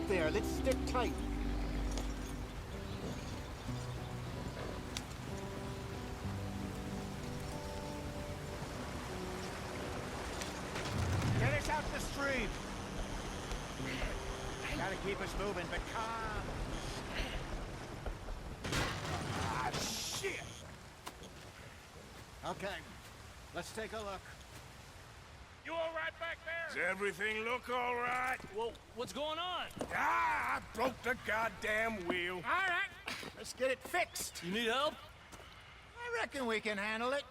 there. Let's stick tight. Get us out the stream. Gotta keep us moving, but calm. Ah, shit! Okay, let's take a look. You all right back there? Does everything look all right? Well, what's going on? Ah, I broke the goddamn wheel. All right, let's get it fixed. You need help? I reckon we can handle it.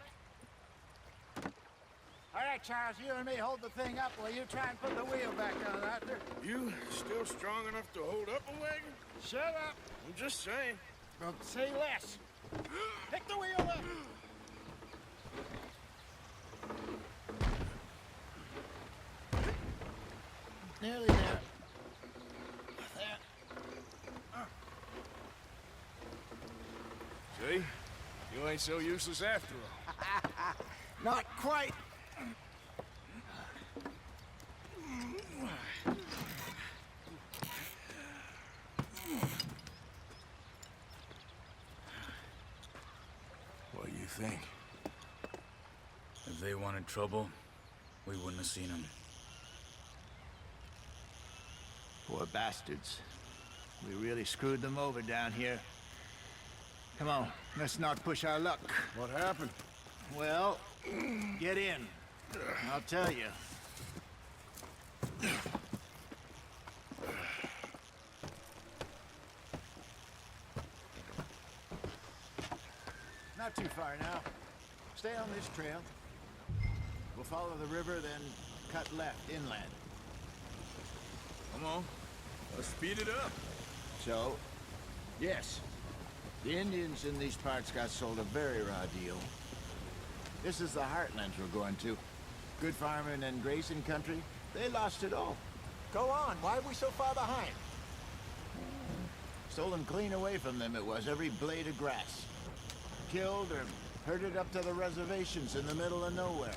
All right, Charles, you and me hold the thing up while you try and put the wheel back on, Arthur. You still strong enough to hold up a wagon? Shut up. I'm just saying. Don't say less. Pick the wheel up. Nearly there. See? You ain't so useless after all. Not quite. What do you think? If they wanted trouble, we wouldn't have seen them. Poor bastards. We really screwed them over down here. Come on, let's not push our luck. What happened? Well, get in. I'll tell you. Not too far now. Stay on this trail. We'll follow the river, then cut left inland. Come on, let's speed it up. So, yes, the Indians in these parts got sold a very raw deal. This is the heartlands we're going to. Good farming and grazing country. They lost it all. Go on. Why are we so far behind? Stolen clean away from them it was, every blade of grass. Killed or herded up to the reservations in the middle of nowhere.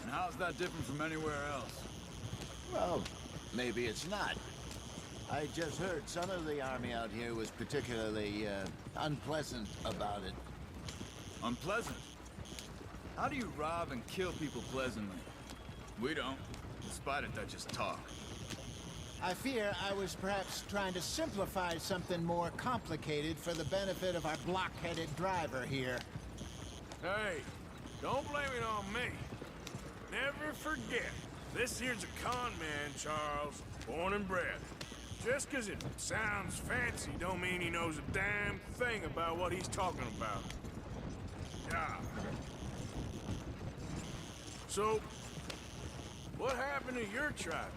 And how's that different from anywhere else? Well, maybe it's not. I just heard some of the army out here was particularly, unpleasant about it. Unpleasant? How do you rob and kill people pleasantly? We don't. Despite it, that's just talk. I fear I was perhaps trying to simplify something more complicated for the benefit of our block-headed driver here. Hey, don't blame it on me. Never forget, this here's a con man, Charles, born and bred. Just 'cause it sounds fancy don't mean he knows a damn thing about what he's talking about. Yeah. So, what happened to your tribe?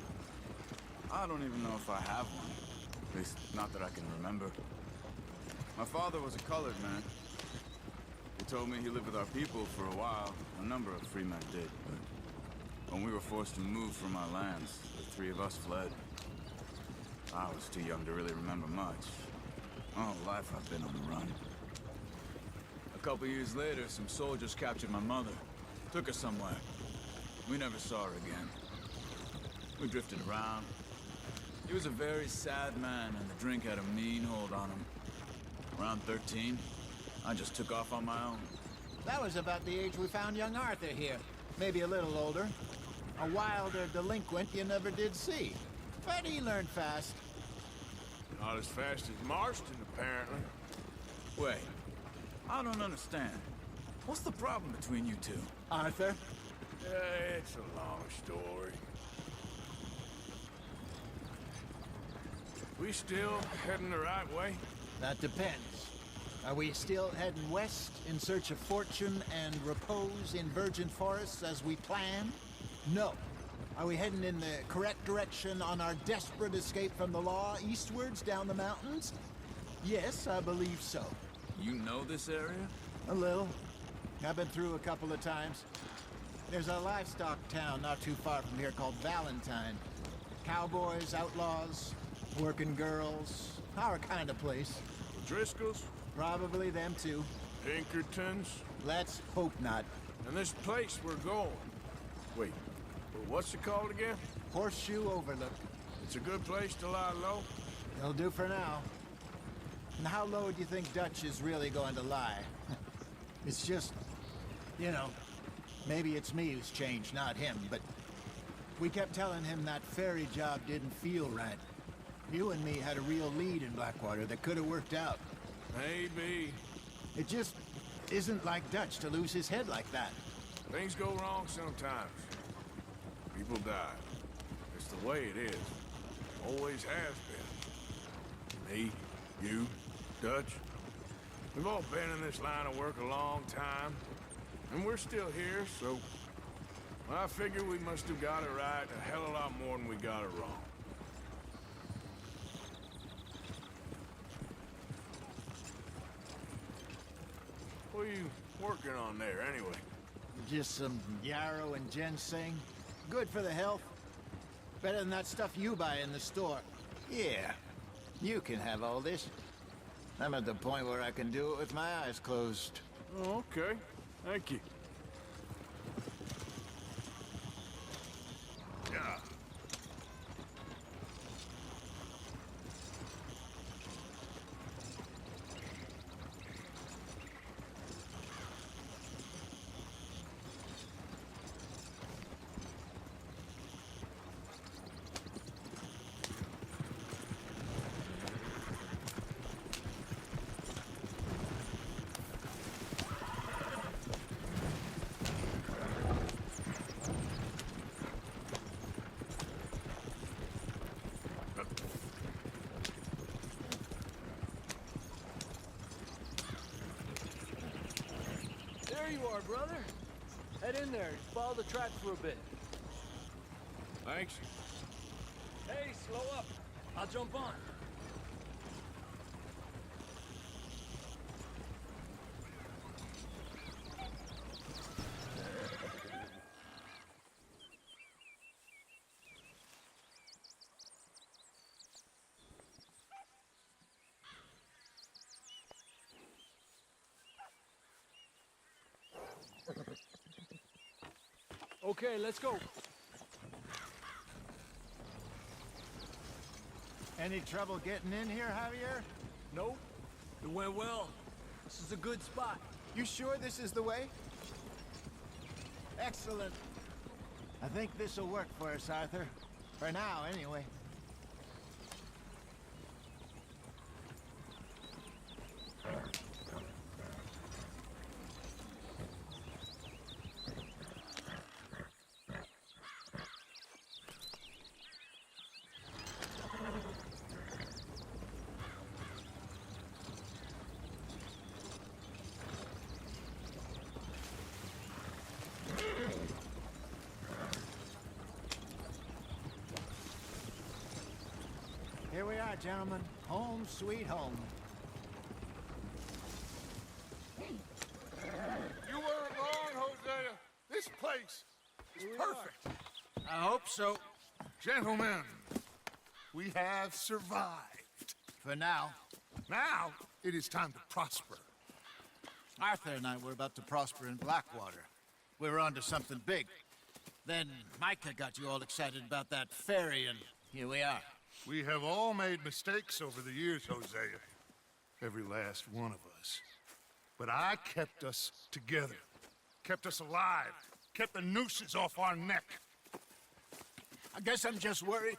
I don't even know if I have one. At least, not that I can remember. My father was a colored man. He told me he lived with our people for a while. A number of free men did, but when we were forced to move from our lands, the three of us fled. I was too young to really remember much. My whole life I've been on the run. A couple years later, some soldiers captured my mother. Took her somewhere. We never saw her again. We drifted around. He was a very sad man, and the drink had a mean hold on him. Around 13, I just took off on my own. That was about the age we found young Arthur here. Maybe a little older. A wilder delinquent you never did see. But he learned fast. Not as fast as Marston, apparently. Wait, I don't understand. What's the problem between you two? Arthur? It's a long story. We still heading the right way? That depends. Are we still heading west in search of fortune and repose in virgin forests as we planned? No. Are we heading in the correct direction on our desperate escape from the law eastwards down the mountains? Yes, I believe so. You know this area? A little. I've been through a couple of times. There's a livestock town not too far from here called Valentine. Cowboys, outlaws, working girls, our kind of place. The Driscolls? Probably them too. Pinkertons? Let's hope not. And this place we're going. Wait, what's it called again? Horseshoe overlook. It's a good place to lie low. It'll do for now. And how low do you think Dutch is really going to lie? It's just, you know, maybe it's me who's changed, not him, but we kept telling him that ferry job didn't feel right. You and me had a real lead in Blackwater that could have worked out. Maybe. It just isn't like Dutch to lose his head like that. Things go wrong sometimes. People die. It's the way it is. Always has been. Me, you, Dutch. We've all been in this line of work a long time. And we're still here, so... I figure we must have got it right a hell of a lot more than we got it wrong. What are you working on there, anyway? Just some yarrow and ginseng. Good for the health. Better than that stuff you buy in the store. Yeah, you can have all this. I'm at the point where I can do it with my eyes closed. Oh, okay. Thank you. Yeah. There you are, brother. Head in there. Follow the track for a bit. Thanks. Hey, slow up. I'll jump on. Okay, let's go. Any trouble getting in here, Javier? Nope. It went well. This is a good spot. You sure this is the way? Excellent. I think this'll work for us, Arthur. For now, anyway. Here we are, gentlemen. Home sweet home. You weren't wrong, Hosea. This place is perfect. I hope so. Gentlemen, we have survived. For now. Now, it is time to prosper. Arthur and I were about to prosper in Blackwater. We were onto something big. Then Micah got you all excited about that ferry, and here we are. We have all made mistakes over the years, Hosea. Every last one of us. But I kept us together. Kept us alive. Kept the nooses off our neck. I guess I'm just worried.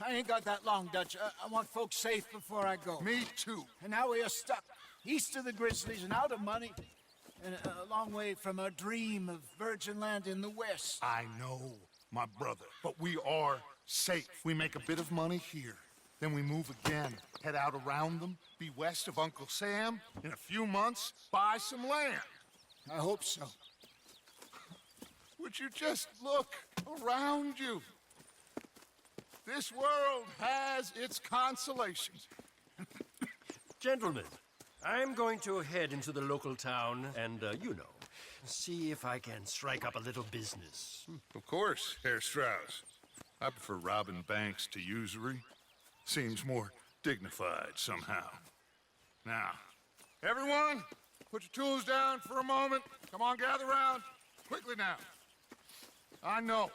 I ain't got that long, Dutch. I want folks safe before I go. Me too. And now we are stuck, east of the Grizzlies and out of money, and a long way from our dream of virgin land in the west. I know, my brother. But we are safe. We make a bit of money here. Then we move again, head out around them, be west of Uncle Sam. In a few months, buy some land. I hope so. Would you just look around you? This world has its consolations. Gentlemen, I'm going to head into the local town and, see if I can strike up a little business. Of course, Herr Strauss. I prefer robbing banks to usury. Seems more dignified somehow. Now, everyone, put your tools down for a moment. Come on, gather round. Quickly now. I know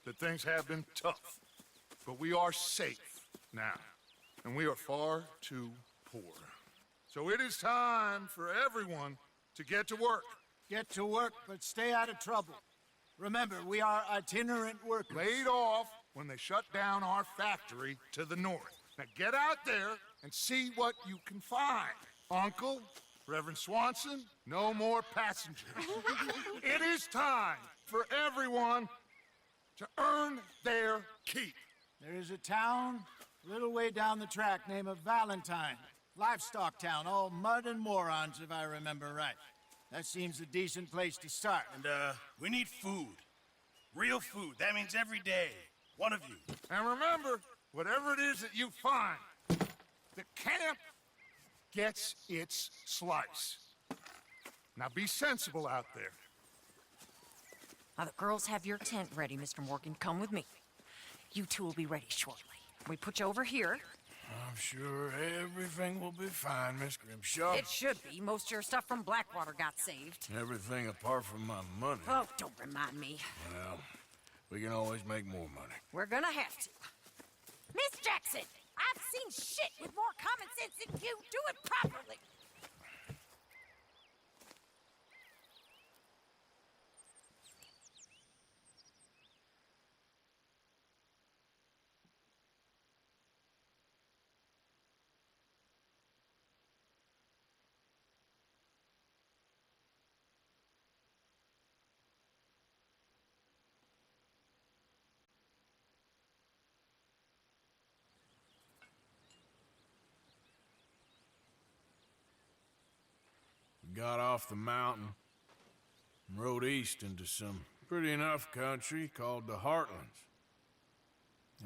that things have been tough. but we are safe now, and we are far too poor. So it is time for everyone to get to work. Get to work, but stay out of trouble. Remember, we are itinerant workers. Laid off when they shut down our factory to the north. Now get out there and see what you can find. Uncle, Reverend Swanson, no more passengers. It is time for everyone to earn their keep. There is a town a little way down the track named Valentine. Livestock town, all mud and morons, if I remember right. That seems a decent place to start. And, we need food. Real food. That means every day. One of you. And remember, whatever it is that you find, the camp gets its slice. Now be sensible out there. Now the girls have your tent ready, Mr. Morgan. Come with me. You two will be ready shortly. We put you over here. I'm sure everything will be fine, Miss Grimshaw. It should be. Most of your stuff from Blackwater got saved. Everything apart from my money. Oh, don't remind me. Well, we can always make more money. We're gonna have to. Miss Jackson, I've seen shit with more common sense than you. Do it properly. Got off the mountain and rode east into some pretty enough country called the Heartlands.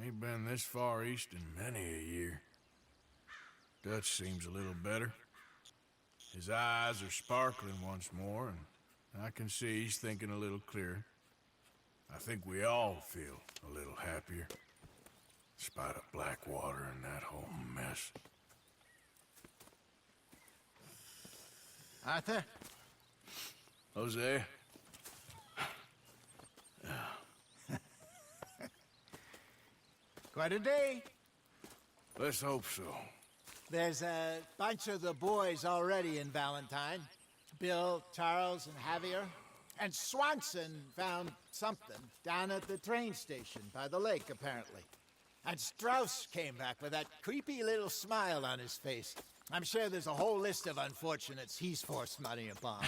Ain't been this far east in many a year. Dutch seems a little better. His eyes are sparkling once more, and I can see he's thinking a little clearer. I think we all feel a little happier, in spite of Blackwater and that whole mess. Arthur? Jose? Quite a day. Let's hope so. There's a bunch of the boys already in Valentine. Bill, Charles, and Javier. And Swanson found something down at the train station by the lake, apparently. And Strauss came back with that creepy little smile on his face. I'm sure there's a whole list of unfortunates he's forced money upon.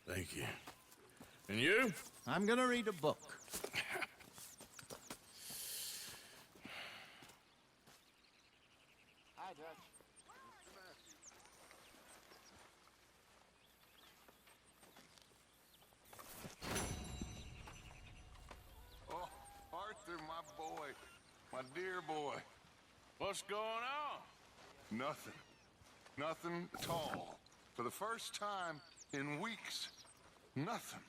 Thank you. And you? I'm gonna read a book. Hi, Dutch. Oh, Arthur, my boy. My dear boy. What's going on? Nothing. Nothing at all. For the first time in weeks, nothing.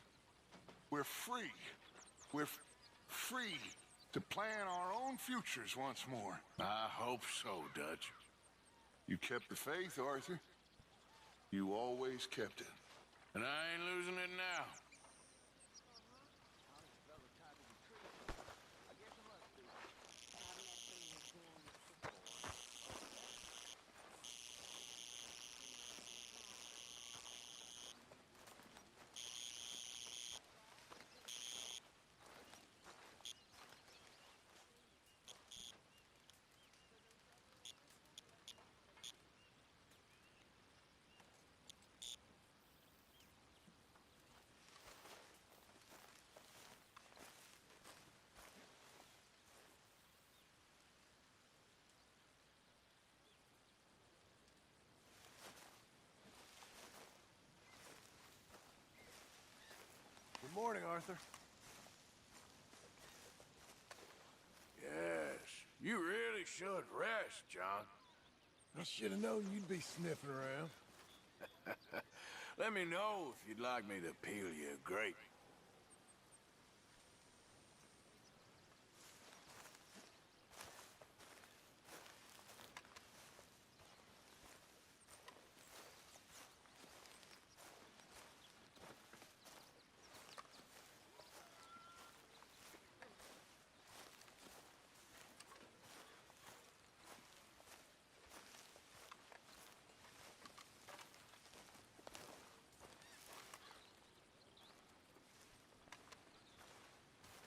We're free. We're free to plan our own futures once more. I hope so, Dutch. You kept the faith, Arthur. You always kept it. And I ain't losing it now. Good morning, Arthur. Yes, you really should rest, John. I should have known you'd be sniffing around. Let me know if you'd like me to peel you a grape.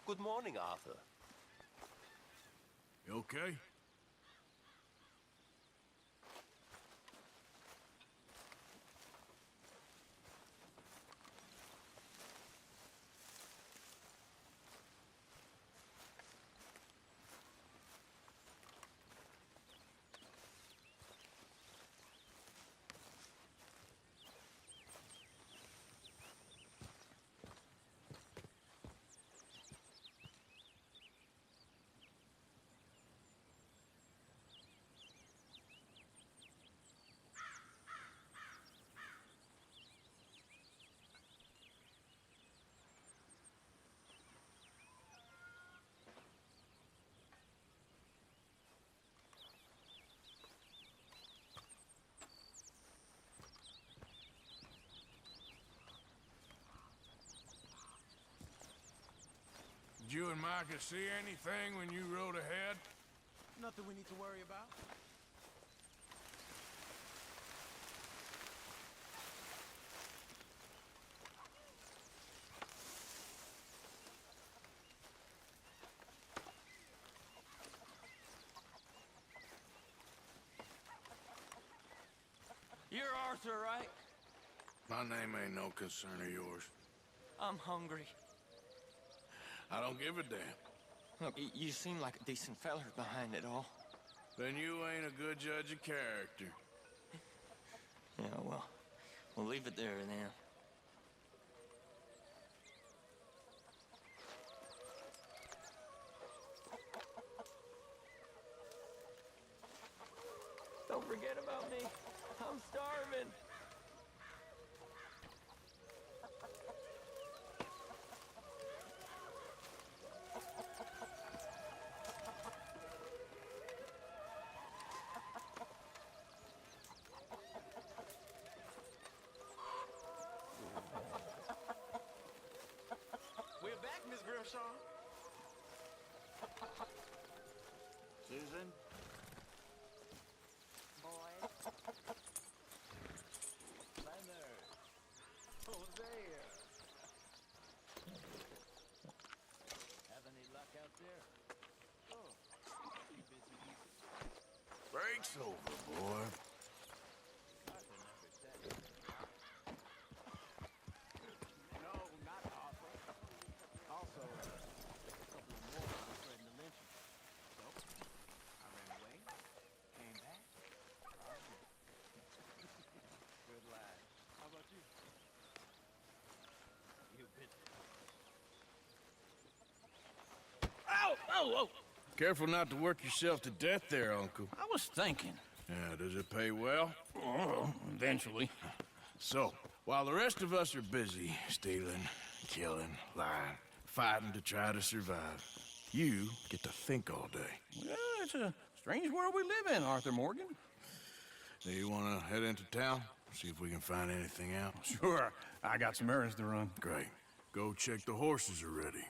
Good morning, Arthur. You okay? Did you and Micah see anything when you rode ahead? Nothing we need to worry about. You're Arthur, right? My name ain't no concern of yours. I'm hungry. I don't give a damn. Look, you seem like a decent feller behind it all. Then you ain't a good judge of character. Yeah, well, we'll leave it there then. Don't forget about me. I'm starving. We're back, Miss Grimshaw. Susan? Boys. Leonard! Hosea! Have any luck out there? Oh, you busy people? Break's over, boy. Arthur never said it. No, not Arthur. Also, a couple of more were threatening to lynch him. So, I ran away, came back. Good lad. How about you? You bit. Oh! Careful not to work yourself to death there, Uncle. I was thinking. Yeah, does it pay well? Oh, eventually. So, while the rest of us are busy stealing, killing, lying, fighting to try to survive, you get to think all day. Well, it's a strange world we live in, Arthur Morgan. Do you want to head into town? See if we can find anything out? Sure. I got some errands to run. Great. Go check the horses are ready.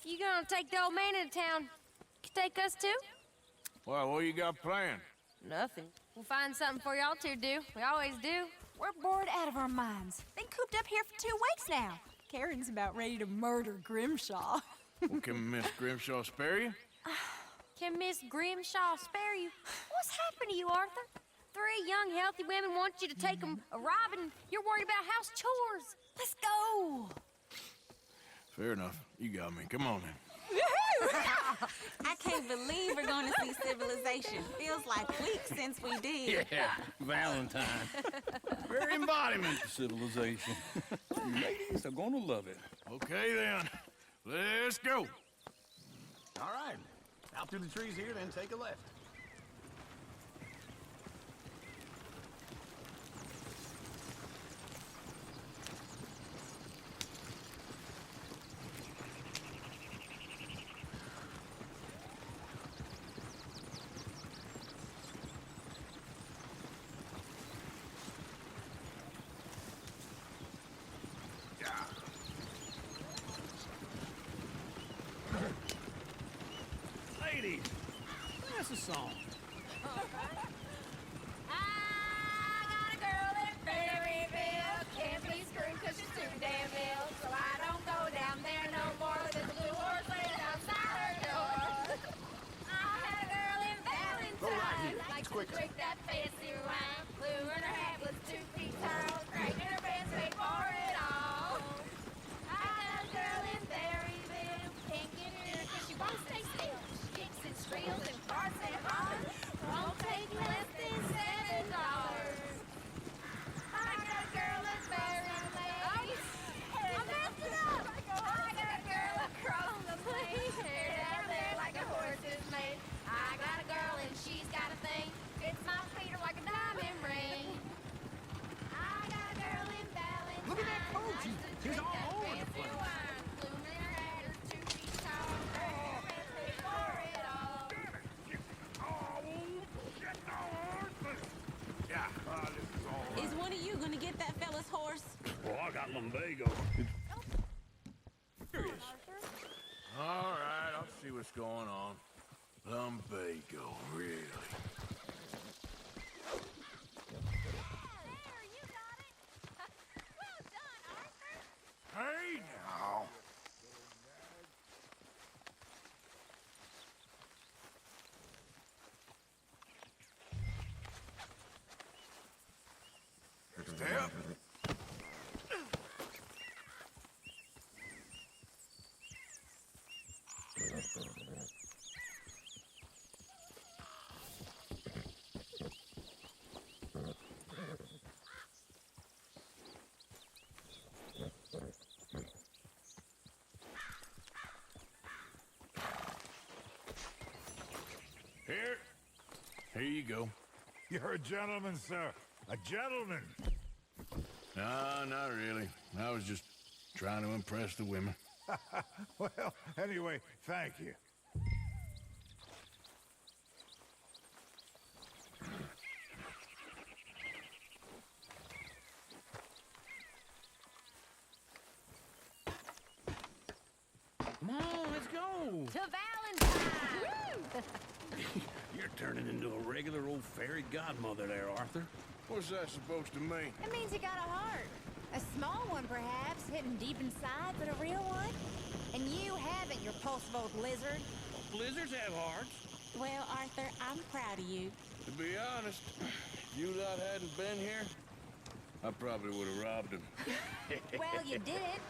You gonna take the old man into town? You take us too? Well, what you got planned? Nothing. We'll find something for y'all to do. We always do. We're bored out of our minds. Been cooped up here for 2 weeks now. Karen's about ready to murder Grimshaw. Well, can Miss Grimshaw spare you? Can Miss Grimshaw spare you? What's happened to you, Arthur? 3 young, healthy women want you to take them a robbing. You're worried about house chores. Let's go. Fair enough. You got me. Come on then. I can't believe we're going to see civilization. Feels like weeks since we did. Yeah, Valentine. Very embodiment of civilization. You ladies are gonna love it. Okay then. Let's go. All right. Out through the trees here, then take a left. Ladies, that's a song. I got a girl in Berryville. Can't be screwed 'cause she's too damn quicker. Drink that fancy wine. Blue in her hat was 2 feet tall. Great in her pants, paid for it all. I got a girl in Berryville. Can't get her 'cause she won't stay still. She kicks and squeals and farts and hollers. Won't take less than $7. I got a girl in Berryville. I messed it up. I got a girl across the plain. Hair down there like a horse is made. I got a girl and she's got a thing. It's my feet are like a diamond ring. I got a girl in Valentine. Look at that Koji. He's all over the place. Bloom in her hat is 2 feet tall. Her pants paid for it all. Yeah, this is all right. Is one of you gonna get that fella's horse? Oh, I got lumbago. All right, I'll see what's going on. Lumbago, really? There, you got it. Well done, Arthur. Hey, now. Step. Here you go. You're a gentleman, sir. A gentleman. No, not really. I was just trying to impress the women. Well, anyway, thank you. Come on, let's go. To Valentine. You're turning into a regular old fairy godmother there, Arthur. What's that supposed to mean? It means you got a heart. A small one, perhaps, hidden deep inside, but a real one. And you haven't, you repulsive old lizard. Blizzards have hearts. Well, Arthur, I'm proud of you. To be honest, if you lot hadn't been here, I probably would have robbed him. Well, you did it.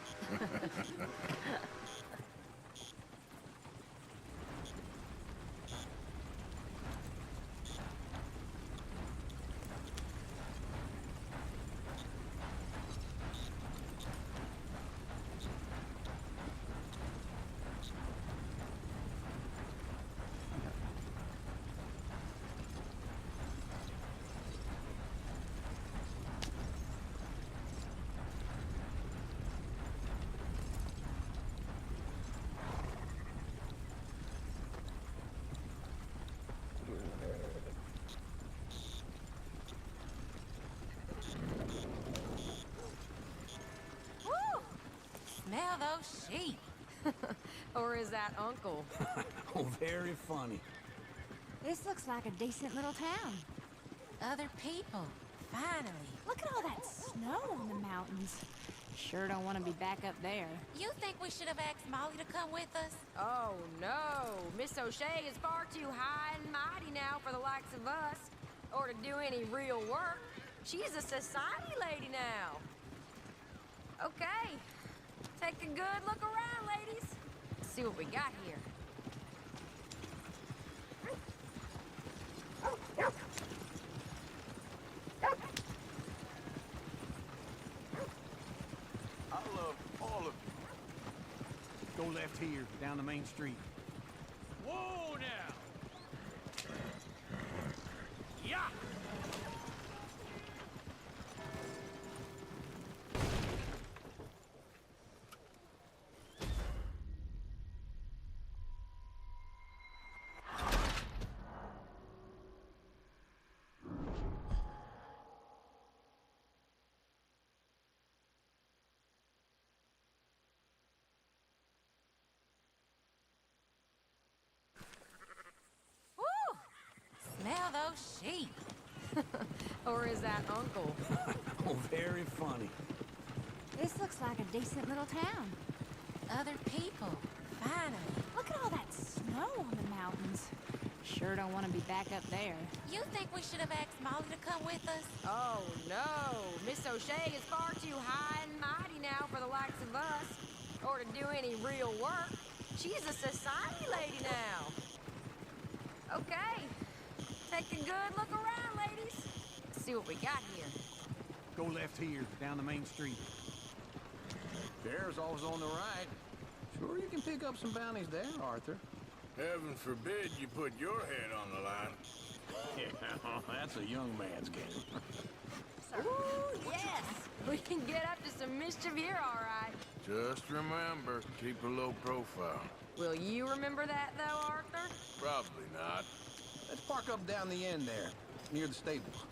Smell those sheep. Or is that Uncle? Oh, very funny. This looks like a decent little town. Other people. Finally. Look at all that snow on the mountains. Sure don't want to be back up there. You think we should have asked Molly to come with us? Oh, no. Miss O'Shea is far too high and mighty now for the likes of us, or to do any real work. She's a society lady now. Okay. Take a good look around, ladies. See what we got here. I love all of you. Go left here, down the main street. Whoa now! Yeah! Smell those sheep. Or is that Uncle? Oh, very funny. This looks like a decent little town. Other people. Finally. Look at all that snow on the mountains. Sure don't want to be back up there. You think we should have asked Molly to come with us? Oh, no. Miss O'Shea is far too high and mighty now for the likes of us. Or to do any real work. She's a society lady now. Okay. Take a good look around, ladies. Let's see what we got here. Go left here, down the main street. Bear's always on the right. Sure you can pick up some bounties there, Arthur. Heaven forbid you put your head on the line. Yeah, that's a young man's game. Ooh, yes! We can get up to some mischief here, all right. Just remember, keep a low profile. Will you remember that, though, Arthur? Probably not. Let's park up down the end there, near the stables.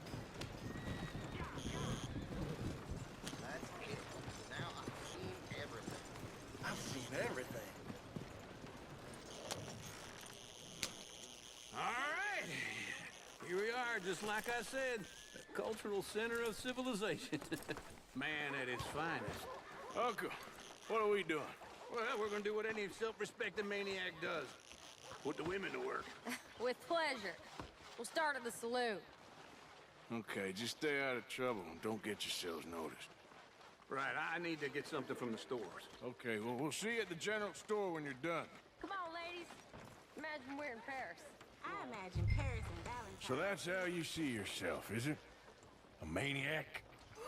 That's it. Now I've seen everything. I've seen everything. All right. Here we are, just like I said. The cultural center of civilization. Man at its finest. Uncle, what are we doing? Well, we're gonna do what any self-respecting maniac does. Put the women to work. With pleasure. We'll start at the saloon. Okay, just stay out of trouble and don't get yourselves noticed. Right, I need to get something from the stores. Okay, well, we'll see you at the general store when you're done. Come on, ladies. Imagine we're in Paris. I imagine Paris and Valentine. So that's how you see yourself, is it? A maniac?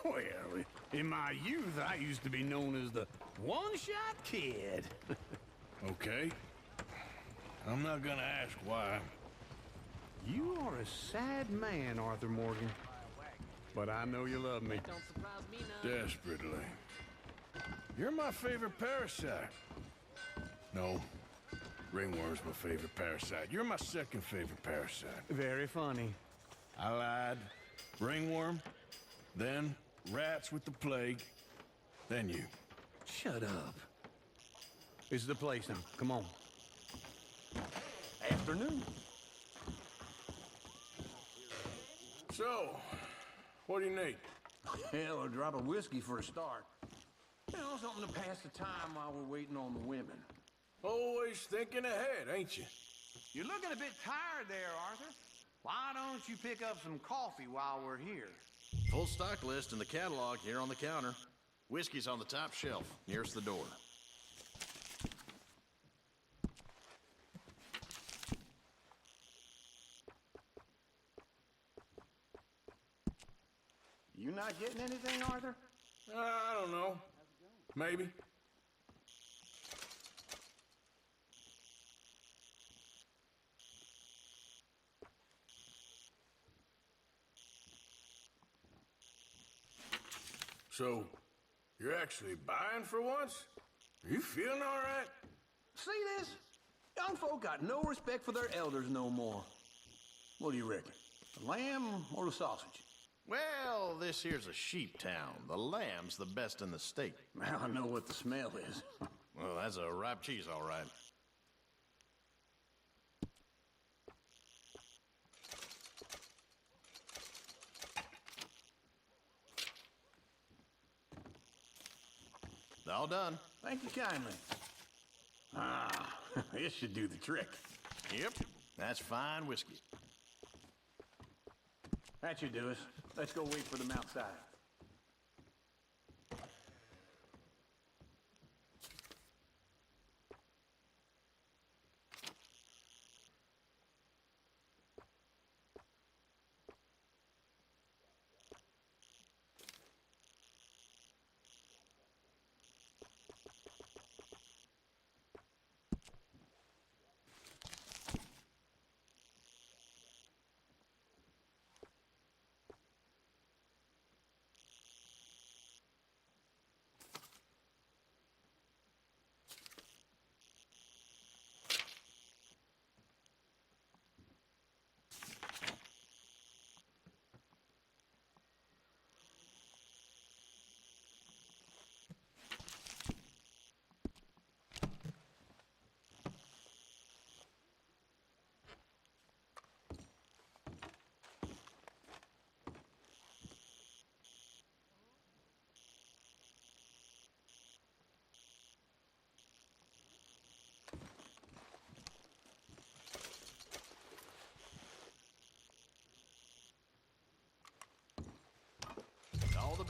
Well, in my youth, I used to be known as the one-shot kid. Okay. I'm not gonna ask why. You are a sad man, Arthur Morgan. But I know you love me. Don't surprise me none. Desperately. You're my favorite parasite. No. Ringworm's my favorite parasite. You're my second favorite parasite. Very funny. I lied. Ringworm, then rats with the plague, then you. Shut up. This is the place now. Come on. Afternoon. So, what do you need? Hell, a drop of whiskey for a start. You know, something to pass the time while we're waiting on the women. Always thinking ahead, ain't you? You're looking a bit tired there, Arthur. Why don't you pick up some coffee while we're here? Full stock list in the catalog here on the counter. Whiskey's on the top shelf, nearest the door. You not getting anything, Arthur? I don't know. Maybe. So, you're actually buying for once? Are you feeling all right? See this? Young folk got no respect for their elders no more. What do you reckon? The lamb or the sausage? Well, this here's a sheep town. The lamb's the best in the state. Now I know what the smell is. Well, that's a ripe cheese, all right. All done. Thank you kindly. Ah, this should do the trick. Yep, that's fine whiskey. That should do us. Let's go wait for them outside.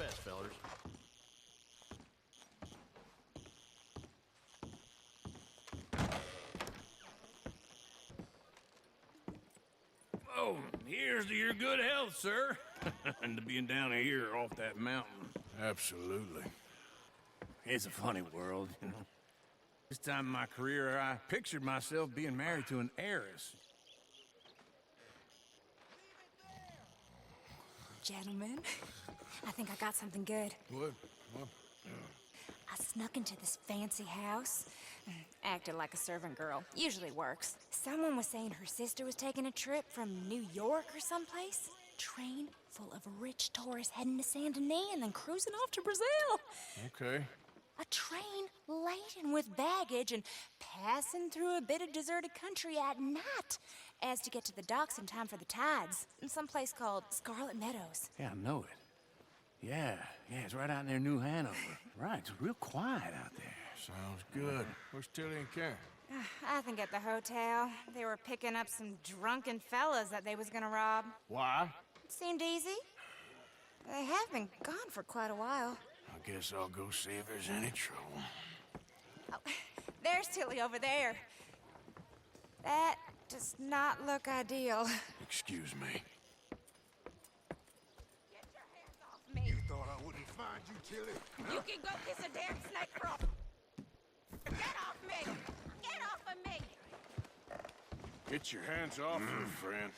best, fellers. Oh, here's to your good health, sir. And to being down here off that mountain. Absolutely. It's a funny world, you know. This time in my career, I pictured myself being married to an heiress. Gentlemen, I think I got something good. What? I snuck into this fancy house. Acted like a servant girl. Usually works. Someone was saying her sister was taking a trip from New York or someplace. Train full of rich tourists heading to Saint Denis and then cruising off to Brazil. Okay. A train laden with baggage and passing through a bit of deserted country at night as to get to the docks in time for the tides in some place called Scarlet Meadows. Yeah, I know it. Yeah, it's right out near New Hanover. Right, it's real quiet out there. Sounds good. Where's Tilly and Karen? I think at the hotel. They were picking up some drunken fellas that they was gonna rob. Why? It seemed easy. They have been gone for quite a while. I guess I'll go see if there's any trouble. Oh, there's Tilly over there. That does not look ideal. Excuse me. Get your hands off me. You thought I wouldn't find you, Tilly? You can go kiss a damn snake for all. Get off me! Get off of me! Get your hands off her, friend.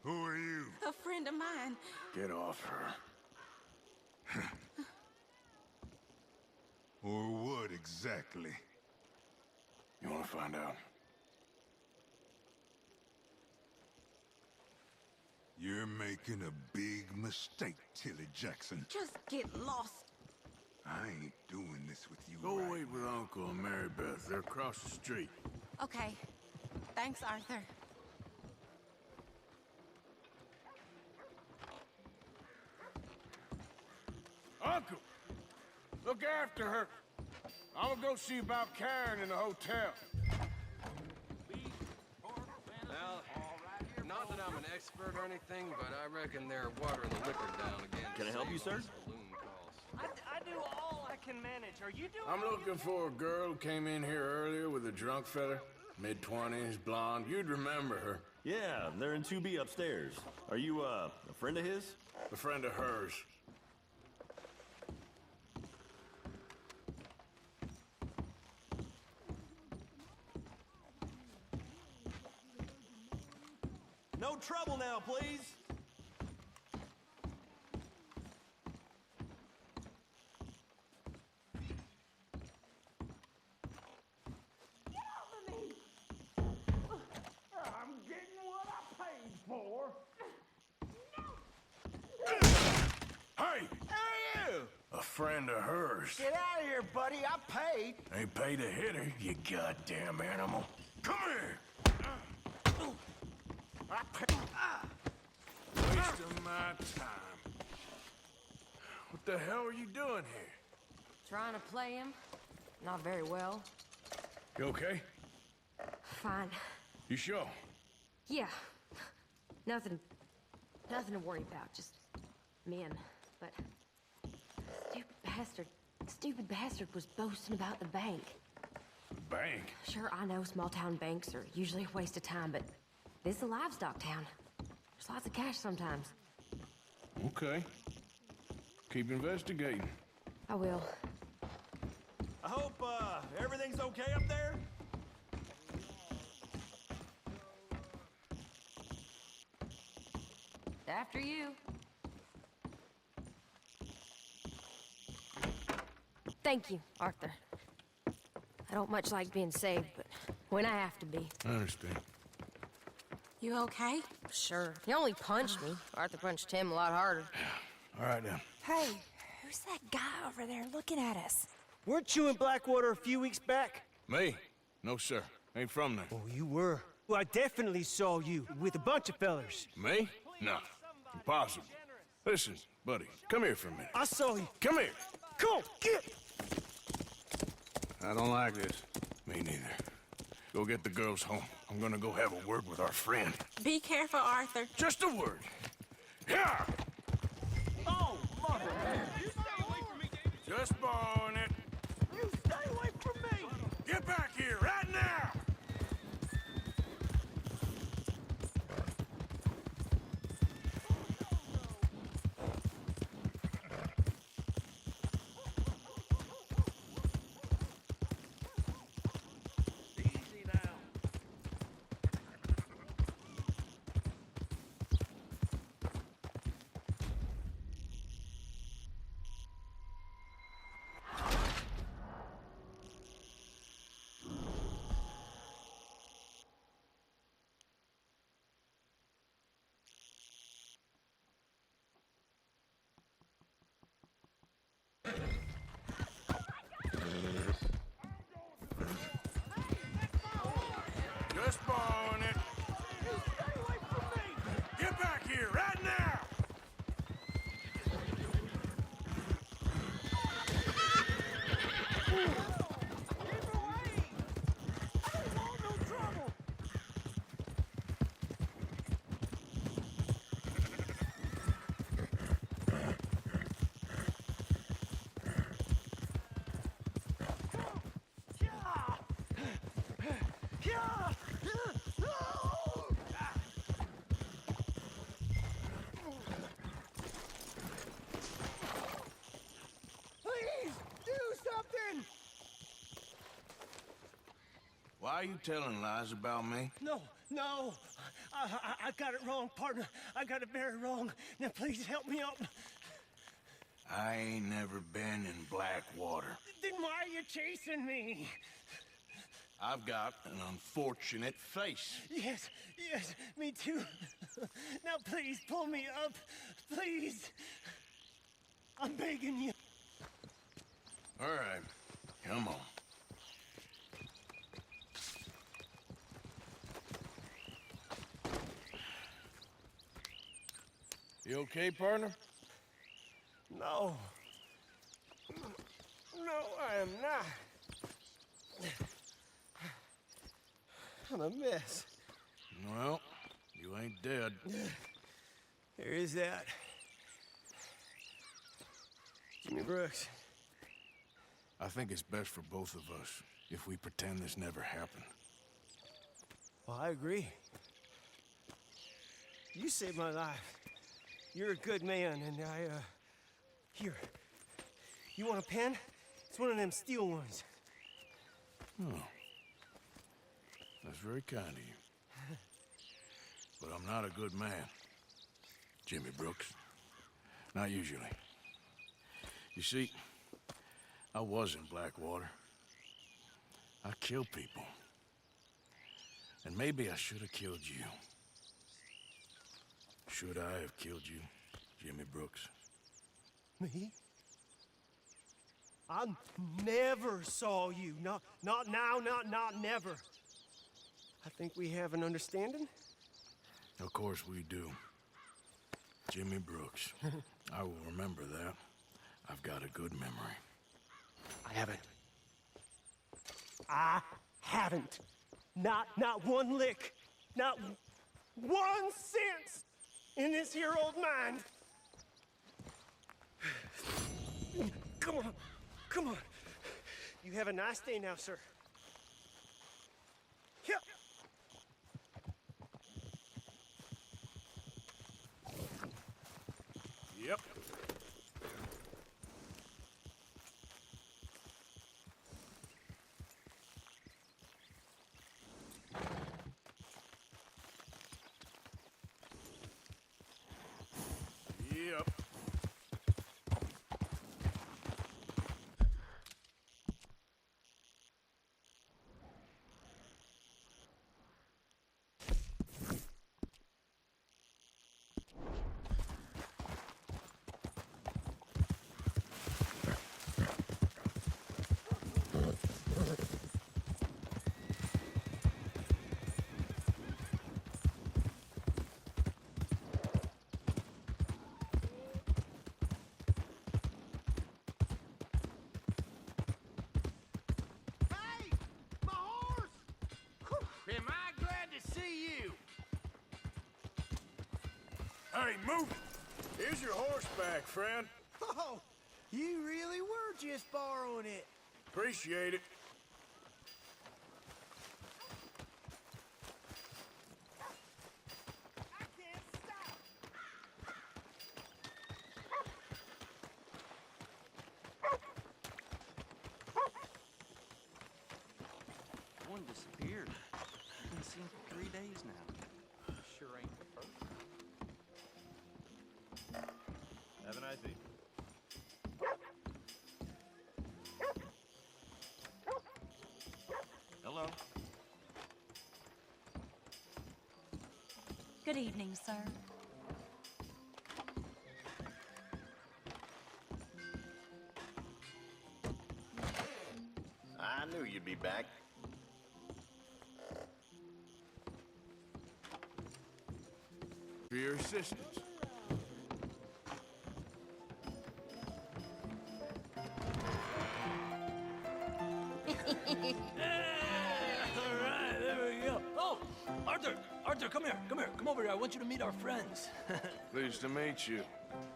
Who are you? A friend of mine. Get off her. Or what exactly? You want to find out? You're making a big mistake, Tilly Jackson. Just get lost. I ain't doing this with you. Go right wait with Uncle and Mary Beth. They're across the street. Okay. Thanks, Arthur. Uncle! Look after her. I'm gonna go see about Karen in the hotel. Now, not that I'm an expert or anything, but I reckon they're watering the liquor down again. Can I help you, sir? I do all I can manage. Are you doing? I'm looking for a girl who came in here earlier with a drunk fella. Mid-20s, blonde. You'd remember her. Yeah, they're in 2B upstairs. Are you, a friend of his? A friend of hers. No trouble now, please. I'm getting what I paid for. Hey! Who are you? A friend of hers. Get out of here, buddy. I paid. Ain't paid to hit her, you goddamn animal. Come here! I paid. Wasting my time. What the hell are you doing here? Trying to play him. Not very well. You okay? Fine. You sure? Yeah. Nothing to worry about. Just men. But stupid bastard was boasting about the bank. Bank? Sure, I know small town banks are usually a waste of time, but this is a livestock town. There's lots of cash sometimes. Okay. Keep investigating. I will. I hope, everything's okay up there? After you. Thank you, Arthur. I don't much like being saved, but when I have to be. I understand. You okay? Sure. He only punched me. Arthur punched him a lot harder. All right, then. Hey, who's that guy over there looking at us? Weren't you in Blackwater a few weeks back? Me? No, sir. Ain't from there. Oh, you were. Well, I definitely saw you with a bunch of fellers. Me? No. Impossible. Listen, buddy, come here for a minute. I saw you. Come here. Come on, get! I don't like this. Me neither. Go get the girls home. I'm gonna go have a word with our friend. Be careful, Arthur. Just a word. Yeah! Oh, mother! You stay Just borrowing it. You stay away from me! Get back here, right now! Easy now. Just borrowing it. You stay away from me! Get back here, right now! Keep away! I don't want no trouble! Please, do something! Why are you telling lies about me? No, no. I got it wrong, partner. I got it very wrong. Now, please help me out. I ain't never been in Blackwater. Then why are you chasing me? I've got an unfortunate face. Yes, yes, me too. Now, please, pull me up. Please. I'm begging you. All right, come on. You okay, partner? No. No, I am not. I'm a mess. Well, you ain't dead. There is that. Jimmy Brooks. I think it's best for both of us if we pretend this never happened. Well, I agree. You saved my life. You're a good man, and here. You want a pen? It's one of them steel ones. Oh. That's very kind of you. But I'm not a good man, Jimmy Brooks. Not usually. You see, I was in Blackwater. I killed people. And maybe I should have killed you. Should I have killed you, Jimmy Brooks? Me? I never saw you. Not now, not never. I think we have an understanding. Of course we do. Jimmy Brooks. I will remember that. I've got a good memory. I haven't. Not one lick. Not 1 cent in this here old mind. Come on. You have a nice day now, sir. Yeah. Yep. Yep. Am I glad to see you? Hey, move it! Here's your horse back, friend. Oh, You really were just borrowing it. Appreciate it. One disappeared. I've been seen for 3 days now. Sure ain't the first. Have a nice evening. Hello. Good evening, sir. I knew you'd be back. For your assistance. All right, there we go. Oh, Arthur, come here, come over here. I want you to meet our friends. Pleased to meet you.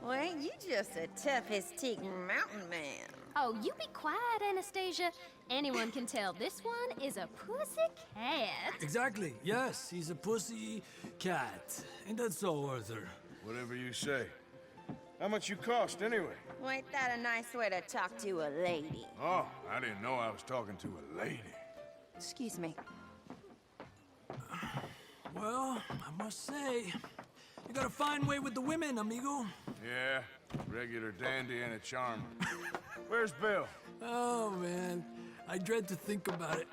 Well, ain't you just a toughest-teak mountain man? Oh, you be quiet, Anastasia. Anyone can tell this one is a pussy cat. Exactly. Yes, he's a pussy cat. Ain't that so, Arthur? Whatever you say. How much you cost, anyway? Well, ain't that a nice way to talk to a lady? Oh, I didn't know I was talking to a lady. Excuse me. Well, I must say, you got a fine way with the women, amigo. Yeah, regular dandy and a charmer. Where's Bill? Oh, man. I dread to think about it.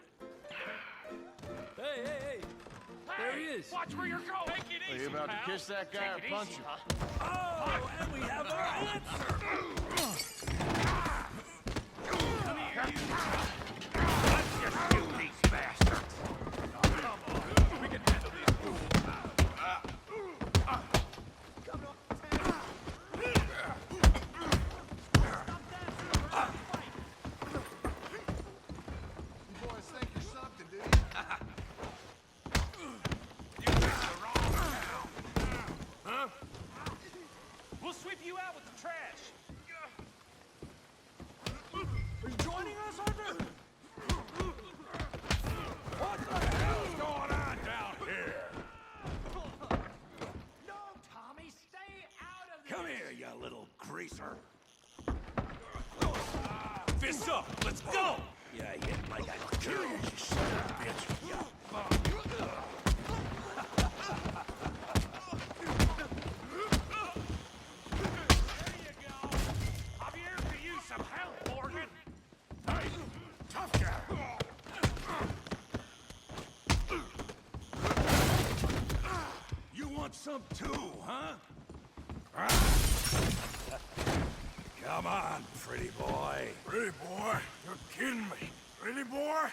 Hey! There he is. Watch where you're going. Take it Are easy, you about pal. to kiss that guy or Take it punch easy, him? huh? Oh, and we have our answer. Come here, you. Let's just shoot these bastards. Come on. We can handle these fools. You boys think you're something, do you? Huh? We'll sweep you out with the trash. Are you joining us, Arthur? What the hell's going on down here? No, Tommy, stay out of this. Come here, you little greaser. Fists up, let's go! Yeah, like I kill you, you son of a bitch. Yeah. There you go. I'm here for you some help, Morgan. Hey, tough guy. You want some too, huh? Come on, pretty boy. Pretty boy? You're kidding me. Pretty boy?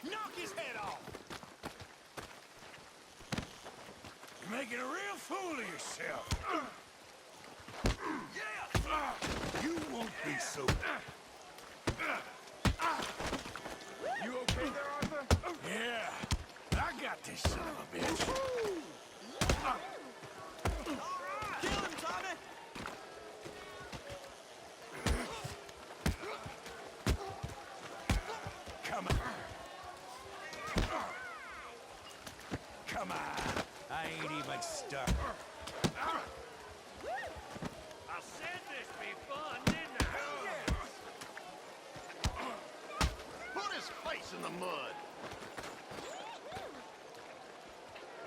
Knock his head off! You're making a real fool of yourself. Yeah! You won't be so... You okay there, Arthur? Yeah, I got this son of a bitch. Kill him, Tommy! Come on. Come on. I ain't even stuck. I said this be fun, didn't I? Put his face in the mud.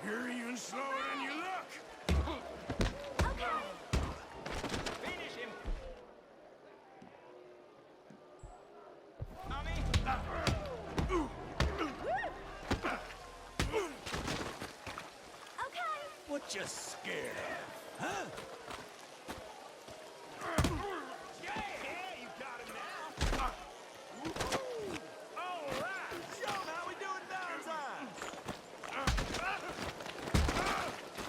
You're even slower than you look. Finish him. What you scared of, huh? Yeah, you got him now. All right. Show him how we do it Valentine's!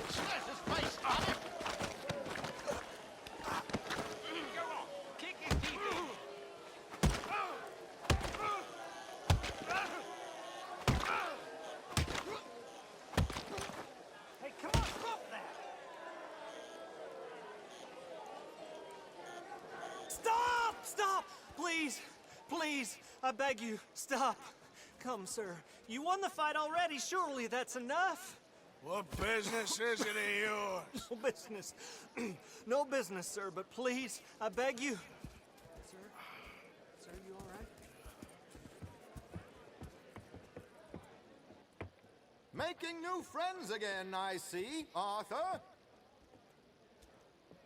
Smash his face, Tommy. Go on. Kick his teeth in. Hey, come on, stop that! Stop! Please! Please! I beg you, stop! Come, sir. You won the fight already. Surely that's enough. What business is it of yours? No business. No business, sir, but please, I beg you. Sir? Sir, you all right? Making new friends again, I see, Arthur.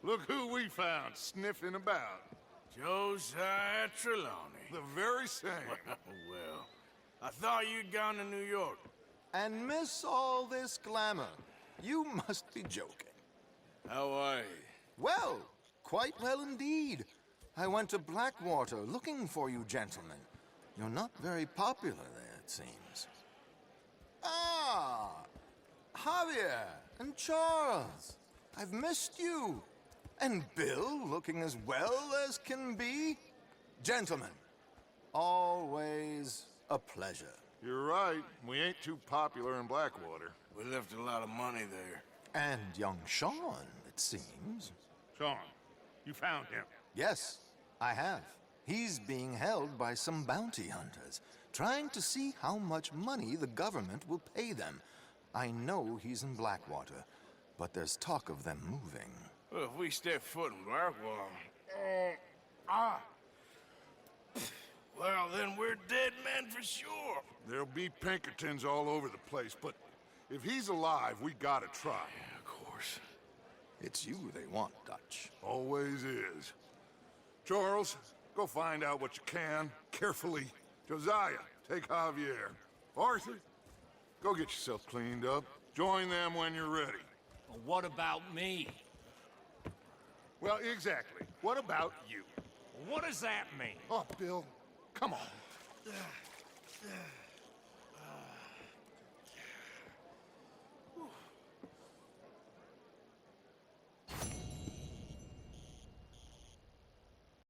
Look who we found sniffing about. Josiah Trelawney. The very same. Well, I thought you'd gone to New York. And miss all this glamour. You must be joking. How are you? Well, quite well indeed. I went to Blackwater looking for you gentlemen. You're not very popular there, it seems. Ah! Javier and Charles. I've missed you. And Bill looking as well as can be. Gentlemen, always a pleasure. You're right. We ain't too popular in Blackwater. We left a lot of money there. And young Sean, it seems. Sean, you found him? Yes, I have. He's being held by some bounty hunters, trying to see how much money the government will pay them. I know he's in Blackwater, but there's talk of them moving. Well, if we step foot in Blackwater... Well, then we're dead men for sure. There'll be Pinkertons all over the place, but if he's alive, we gotta try. Yeah, of course. It's you they want, Dutch. Always is. Charles, go find out what you can, carefully. Josiah, take Javier. Arthur, go get yourself cleaned up. Join them when you're ready. Well, what about me? Well, exactly. What about you? What does that mean? Oh, Bill, come on.